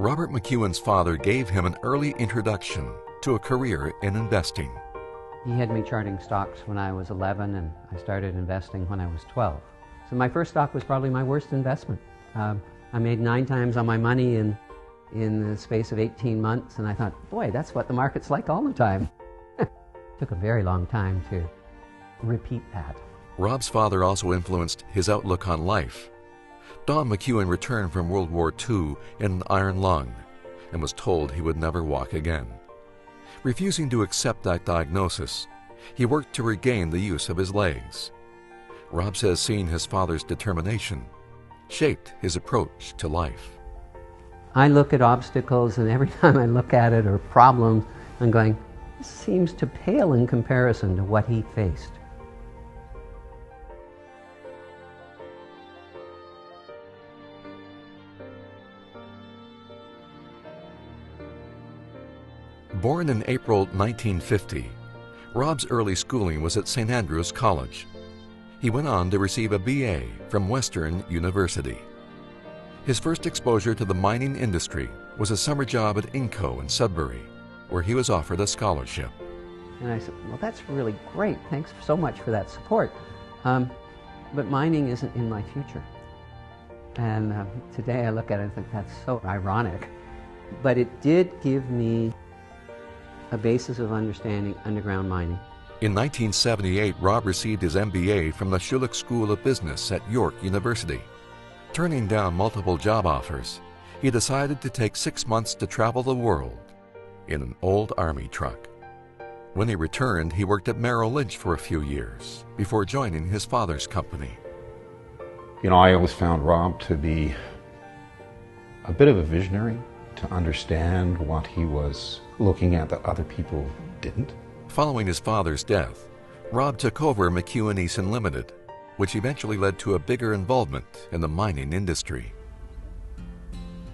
Robert McEwen's father gave him an early introduction to a career in investing. He had me charting stocks when I was 11, and I started investing when I was 12. So my first stock was probably my worst investment. I made 9 times on my money in the space of 18 months, and I thought, boy, that's what the market's like all the time. Took a very long time to repeat that. Rob's father also influenced his outlook on life. Don McEwen returned from World War II in an iron lung and was told he would never walk again. Refusing to accept that diagnosis, he worked to regain the use of his legs. Rob says seeing his father's determination shaped his approach to life. I look at obstacles, and every time I look at it or problems, I'm going, this seems to pale in comparison to what he faced. Born in April 1950, Rob's early schooling was at St. Andrew's College. He went on to receive a BA from Western University. His first exposure to the mining industry was a summer job at Inco in Sudbury, where he was offered a scholarship. And I said, well, that's really great. Thanks so much for that support. But mining isn't in my future. And today I look at it and think that's so ironic. But it did give me a basis of understanding underground mining. In 1978, Rob received his MBA from the Schulich School of Business at York University. Turning down multiple job offers, he decided to take 6 months to travel the world in an old army truck. When he returned, he worked at Merrill Lynch for a few years before joining his father's company. You know, I always found Rob to be a bit of a visionary, to understand what he was looking at that other people didn't. Following his father's death, Rob took over McEwen Eason Limited, which eventually led to a bigger involvement in the mining industry.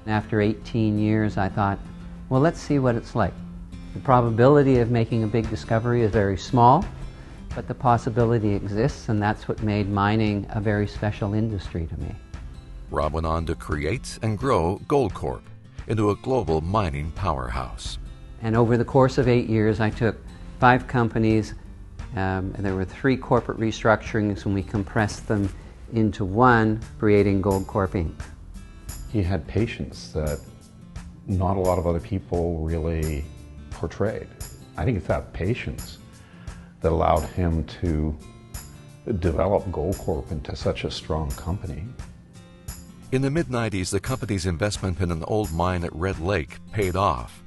After 18 years, I thought, well, let's see what it's like. The probability of making a big discovery is very small, but the possibility exists, and that's what made mining a very special industry to me. Rob went on to create and grow Goldcorp into a global mining powerhouse. And over the course of 8 years, I took 5 companies, and there were 3 corporate restructurings, and we compressed them into one, creating Goldcorp Inc. He had patience that not a lot of other people really portrayed. I think it's that patience that allowed him to develop Goldcorp into such a strong company. In the mid-90s, the company's investment in an old mine at Red Lake paid off.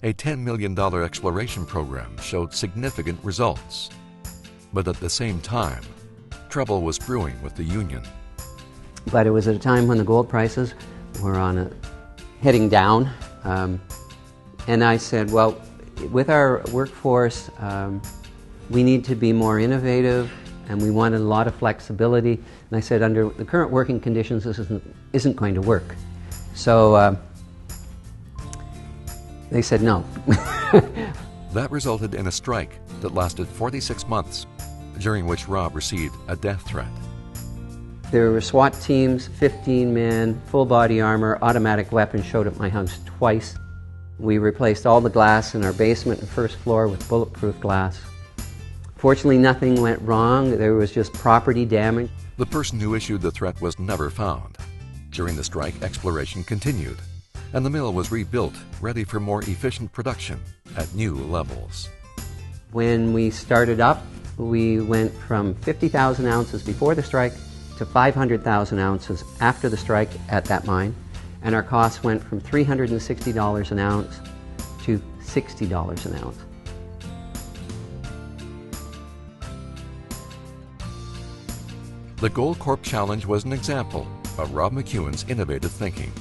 A $10 million exploration program showed significant results. But at the same time, trouble was brewing with the union. But it was at a time when the gold prices were heading down. And I said, well, with our workforce, we need to be more innovative, and we wanted a lot of flexibility. And I said, under the current working conditions, this isn't going to work. So they said no. That resulted in a strike that lasted 46 months, during which Rob received a death threat. There were SWAT teams, 15 men, full body armor, automatic weapons showed up at my house twice. We replaced all the glass in our basement and first floor with bulletproof glass. Fortunately, nothing went wrong. There was just property damage. The person who issued the threat was never found. During the strike, exploration continued, and the mill was rebuilt, ready for more efficient production at new levels. When we started up, we went from 50,000 ounces before the strike to 500,000 ounces after the strike at that mine, and our costs went from $360 an ounce to $60 an ounce. The Goldcorp Challenge was an example of Rob McEwen's innovative thinking.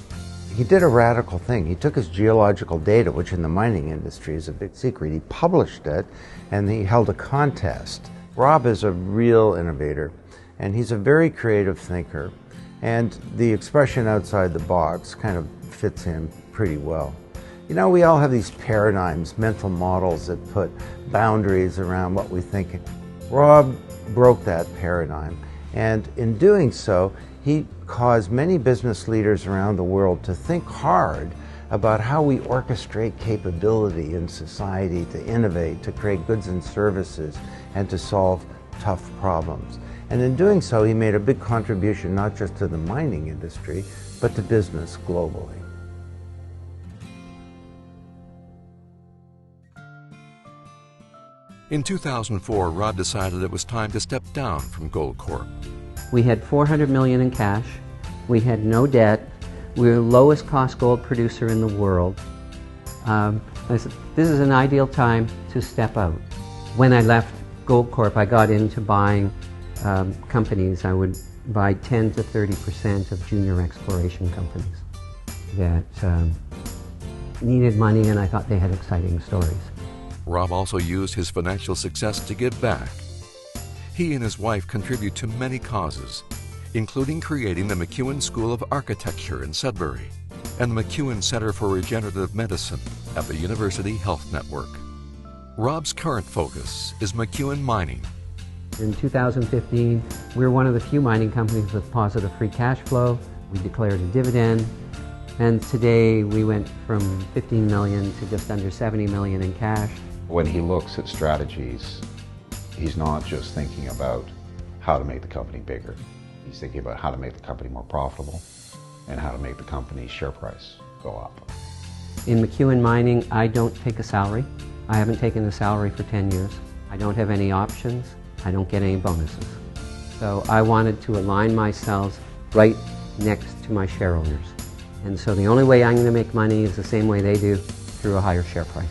He did a radical thing. He took his geological data, which in the mining industry is a big secret. He published it, and he held a contest. Rob is a real innovator, and he's a very creative thinker. And the expression outside the box kind of fits him pretty well. You know, we all have these paradigms, mental models that put boundaries around what we think. Rob broke that paradigm. And in doing so, he caused many business leaders around the world to think hard about how we orchestrate capability in society to innovate, to create goods and services, and to solve tough problems. And in doing so, he made a big contribution not just to the mining industry, but to business globally. In 2004, Rob decided it was time to step down from Goldcorp. We had $400 million in cash. We had no debt. We were the lowest cost gold producer in the world. I said, this is an ideal time to step out. When I left Goldcorp, I got into buying companies. I would buy 10 to 30% of junior exploration companies that needed money, and I thought they had exciting stories. Rob also used his financial success to give back. He and his wife contribute to many causes, including creating the McEwen School of Architecture in Sudbury and the McEwen Center for Regenerative Medicine at the University Health Network. Rob's current focus is McEwen Mining. In 2015, we were one of the few mining companies with positive free cash flow. We declared a dividend, and today we went from $15 million to just under $70 million in cash. When he looks at strategies, he's not just thinking about how to make the company bigger. He's thinking about how to make the company more profitable and how to make the company's share price go up. In McEwen Mining, I don't take a salary. I haven't taken a salary for 10 years. I don't have any options. I don't get any bonuses. So I wanted to align myself right next to my share owners. And so the only way I'm going to make money is the same way they do, through a higher share price.